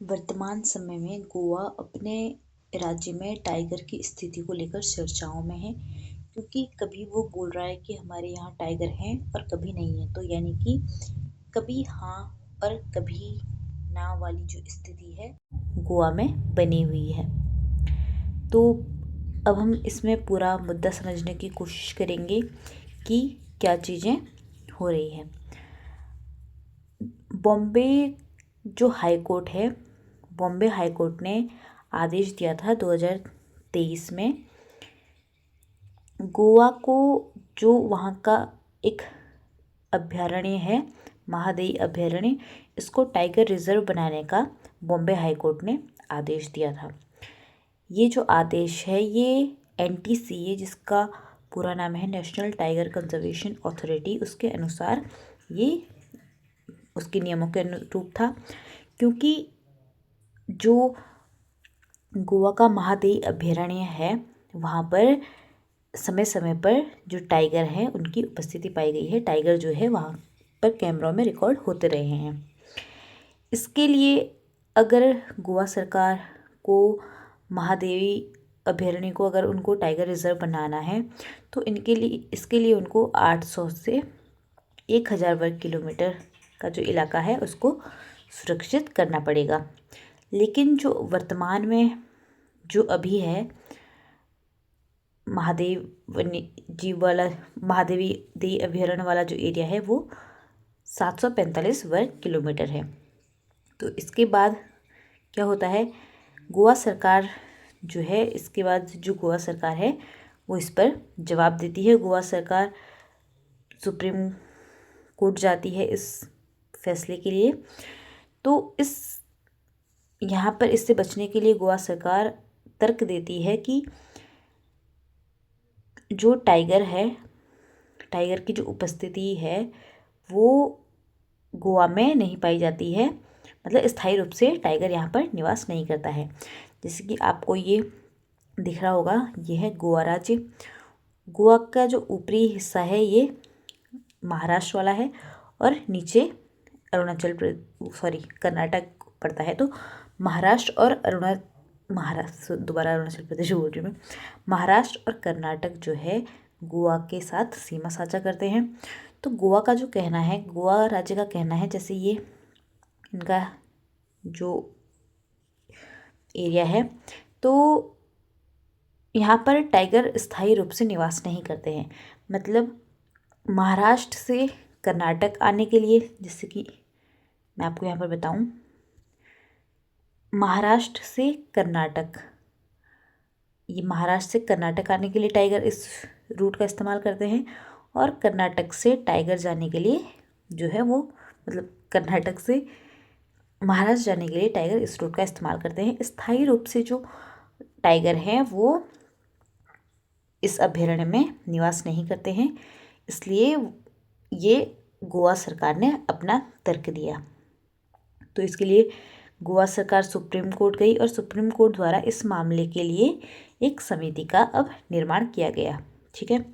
वर्तमान समय में गोवा अपने राज्य में टाइगर की स्थिति को लेकर चर्चाओं में है, क्योंकि कभी वो बोल रहा है कि हमारे यहाँ टाइगर हैं और कभी नहीं है। तो यानी कि कभी हाँ और कभी ना वाली जो स्थिति है गोवा में बनी हुई है। तो अब हम इसमें पूरा मुद्दा समझने की कोशिश करेंगे कि क्या चीज़ें हो रही हैं। बॉम्बे जो हाई कोर्ट है, बॉम्बे हाई कोर्ट ने आदेश दिया था 2023 में गोवा को, जो वहाँ का एक अभयारण्य है महादेई अभयारण्य, इसको टाइगर रिजर्व बनाने का बॉम्बे हाई कोर्ट ने आदेश दिया था। ये जो आदेश है ये NTCA, जिसका पूरा नाम है नेशनल टाइगर कंजर्वेशन अथॉरिटी, उसके अनुसार ये उसके नियमों के अनुरूप था, क्योंकि जो गोवा का महादेई अभयारण्य है वहाँ पर समय समय पर जो टाइगर हैं उनकी उपस्थिति पाई गई है। टाइगर जो है वहाँ पर कैमरों में रिकॉर्ड होते रहे हैं। इसके लिए अगर गोवा सरकार को महादेवी अभयारण्य को, अगर उनको टाइगर रिजर्व बनाना है तो इसके लिए उनको 800 से 1000 वर्ग किलोमीटर का जो इलाका है उसको सुरक्षित करना पड़ेगा। लेकिन जो वर्तमान में जो अभी है महादेव वन्य जीव वाला, महादेवी देवी अभयारण्य वाला जो एरिया है वो 745 वर्ग किलोमीटर है। तो इसके बाद क्या होता है, गोवा सरकार जो है, इसके बाद जो गोवा सरकार है वो इस पर जवाब देती है। गोवा सरकार सुप्रीम कोर्ट जाती है इस फैसले के लिए। तो यहाँ पर इससे बचने के लिए गोवा सरकार तर्क देती है कि जो टाइगर है, टाइगर की जो उपस्थिति है वो गोवा में नहीं पाई जाती है, मतलब स्थायी रूप से टाइगर यहाँ पर निवास नहीं करता है। जैसे कि आपको ये दिख रहा होगा, ये है गोवा राज्य। गोवा का जो ऊपरी हिस्सा है ये महाराष्ट्र वाला है और नीचे कर्नाटक पड़ता है। तो महाराष्ट्र और अरुणाचल प्रदेश बोल रही हूँ मैं, महाराष्ट्र और कर्नाटक जो है गोवा के साथ सीमा साझा करते हैं। तो गोवा का जो कहना है, गोवा राज्य का कहना है, जैसे ये इनका जो एरिया है, तो यहाँ पर टाइगर स्थायी रूप से निवास नहीं करते हैं। मतलब महाराष्ट्र से कर्नाटक आने के लिए, जैसे कि मैं आपको यहाँ पर बताऊँ, महाराष्ट्र से कर्नाटक, ये महाराष्ट्र से कर्नाटक आने के लिए टाइगर इस रूट का इस्तेमाल करते हैं, और कर्नाटक से टाइगर जाने के लिए जो है वो, मतलब कर्नाटक से महाराष्ट्र जाने के लिए टाइगर इस रूट का इस्तेमाल करते हैं। स्थायी रूप से जो टाइगर हैं वो इस अभयारण्य में निवास नहीं करते हैं, इसलिए ये गोवा सरकार ने अपना तर्क दिया। तो इसके लिए गोवा सरकार सुप्रीम कोर्ट गई और सुप्रीम कोर्ट द्वारा इस मामले के लिए एक समिति का अब निर्माण किया गया। ठीक है,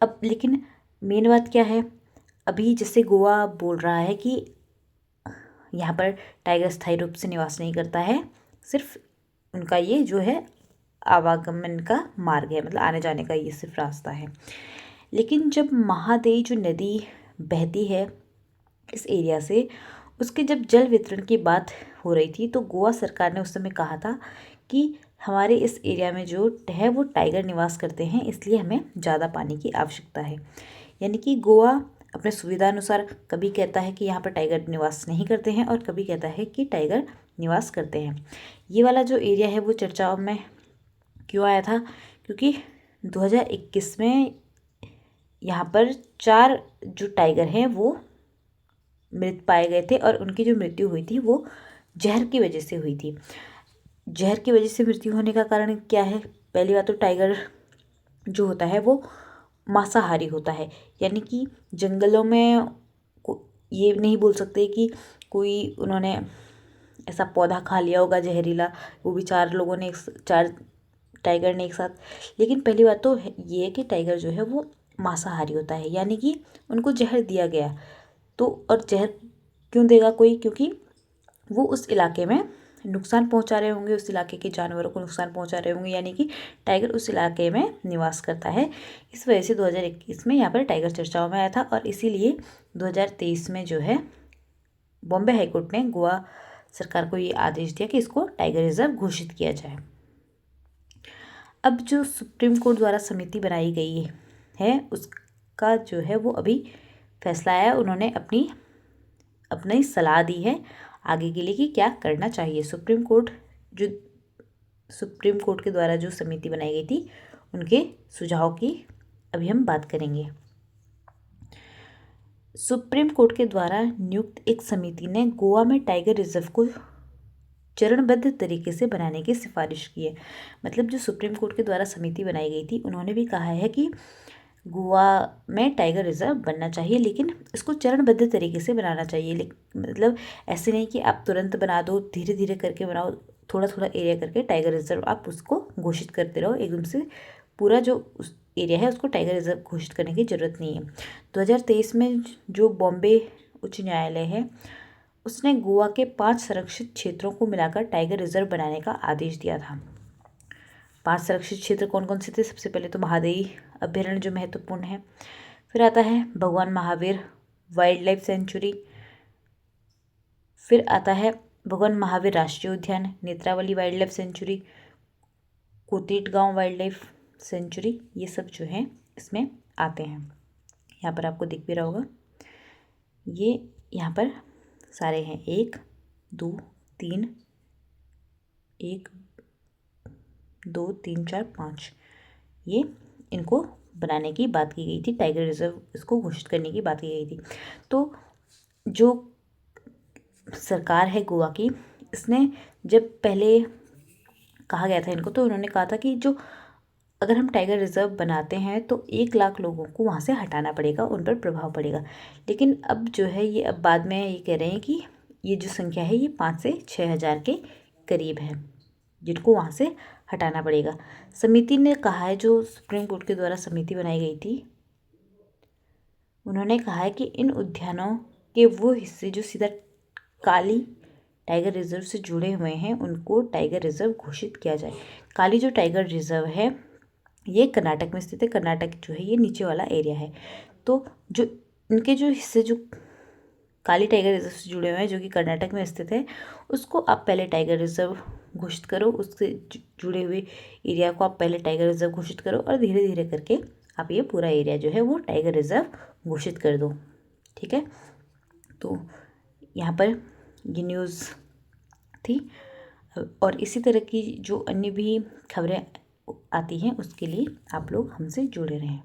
अब लेकिन मेन बात क्या है, अभी जैसे गोवा बोल रहा है कि यहाँ पर टाइगर स्थायी रूप से निवास नहीं करता है, सिर्फ उनका ये जो है आवागमन का मार्ग है, मतलब आने जाने का ये सिर्फ रास्ता है। लेकिन जब महादेई जो नदी बहती है इस एरिया से, उसके जब जल वितरण की बात हो रही थी तो गोवा सरकार ने उस समय कहा था कि हमारे इस एरिया में जो है वो टाइगर निवास करते हैं, इसलिए हमें ज़्यादा पानी की आवश्यकता है। यानी कि गोवा अपने सुविधा अनुसार कभी कहता है कि यहाँ पर टाइगर निवास नहीं करते हैं और कभी कहता है कि टाइगर निवास करते हैं। ये वाला जो एरिया है वो चर्चाओं में क्यों आया था, क्योंकि 2021 में यहाँ पर 4 जो टाइगर हैं वो मृत पाए गए थे, और उनकी जो मृत्यु हुई थी वो जहर की वजह से हुई थी। जहर की वजह से मृत्यु होने का कारण क्या है, पहली बात तो टाइगर जो होता है वो मांसाहारी होता है, यानी कि जंगलों में ये नहीं बोल सकते कि कोई उन्होंने ऐसा पौधा खा लिया होगा जहरीला, वो भी 4 टाइगर ने एक साथ। लेकिन पहली बात तो ये है कि टाइगर जो है वो मांसाहारी होता है, यानी कि उनको जहर दिया गया। तो और जहर क्यों देगा कोई, क्योंकि वो उस इलाके में नुकसान पहुंचा रहे होंगे, उस इलाके के जानवरों को नुकसान पहुंचा रहे होंगे, यानी कि टाइगर उस इलाके में निवास करता है। इस वजह से 2021 में यहाँ पर टाइगर चर्चाओं में आया था और इसीलिए 2023 में जो है बॉम्बे हाईकोर्ट ने गोवा सरकार को ये आदेश दिया कि इसको टाइगर रिजर्व घोषित किया जाए। अब जो सुप्रीम कोर्ट द्वारा समिति बनाई गई है उसका जो है वो अभी फैसला आया। उन्होंने अपनी सलाह दी है आगे के लिए कि क्या करना चाहिए। सुप्रीम कोर्ट के द्वारा जो समिति बनाई गई थी उनके सुझाव की अभी हम बात करेंगे। सुप्रीम कोर्ट के द्वारा नियुक्त एक समिति ने गोवा में टाइगर रिजर्व को चरणबद्ध तरीके से बनाने की सिफारिश की है। मतलब जो सुप्रीम कोर्ट के द्वारा समिति बनाई गई थी उन्होंने भी कहा है कि गोवा में टाइगर रिजर्व बनना चाहिए, लेकिन इसको चरणबद्ध तरीके से बनाना चाहिए। मतलब ऐसे नहीं कि आप तुरंत बना दो, धीरे धीरे करके बनाओ, थोड़ा थोड़ा एरिया करके टाइगर रिजर्व आप उसको घोषित करते रहो। एकदम से पूरा जो उस एरिया है उसको टाइगर रिजर्व घोषित करने की ज़रूरत नहीं है। 2023 में जो बॉम्बे उच्च न्यायालय है उसने गोवा के 5 संरक्षित क्षेत्रों को मिलाकर टाइगर रिजर्व बनाने का आदेश दिया था। 5 संरक्षित क्षेत्र कौन कौन से थे? सबसे पहले तो महादेई अभ्यारण्य जो महत्वपूर्ण है, फिर आता है भगवान महावीर वाइल्ड लाइफ सेंचुरी, फिर आता है भगवान महावीर राष्ट्रीय उद्यान, नेत्रावली वाइल्ड लाइफ सेंचुरी, कोतीट गांव वाइल्ड लाइफ सेंचुरी, ये सब जो हैं इसमें आते हैं। यहाँ पर आपको दिख भी रहा होगा, ये यहाँ पर सारे हैं 1 2 3 1 2 3 4 5, ये इनको बनाने की बात की गई थी, टाइगर रिजर्व इसको घोषित करने की बात की गई थी। तो जो सरकार है गोवा की, इसने जब पहले कहा गया था इनको, तो उन्होंने कहा था कि जो अगर हम टाइगर रिजर्व बनाते हैं तो 1 लाख लोगों को वहाँ से हटाना पड़ेगा, उन पर प्रभाव पड़ेगा। लेकिन अब जो है ये अब बाद में ये कह रहे हैं कि ये जो संख्या है ये 5 से 6 हज़ार के करीब है जिनको वहाँ से हटाना पड़ेगा। समिति ने कहा है, जो सुप्रीम कोर्ट के द्वारा समिति बनाई गई थी, उन्होंने कहा है कि इन उद्यानों के वो हिस्से जो सीधा काली टाइगर रिजर्व से जुड़े हुए हैं उनको टाइगर रिजर्व घोषित किया जाए। काली जो टाइगर रिजर्व है ये कर्नाटक में स्थित है। कर्नाटक जो है ये नीचे वाला एरिया है। तो जो इनके जो हिस्से जो काली टाइगर रिजर्व से जुड़े हुए हैं जो कि कर्नाटक में स्थित है, उसको आप पहले टाइगर रिजर्व घोषित करो, उससे जुड़े हुए एरिया को आप पहले टाइगर रिजर्व घोषित करो और धीरे धीरे करके आप ये पूरा एरिया जो है वो टाइगर रिजर्व घोषित कर दो। ठीक है, तो यहाँ पर ये न्यूज़ थी और इसी तरह की जो अन्य भी खबरें आती हैं उसके लिए आप लोग हमसे जुड़े रहें।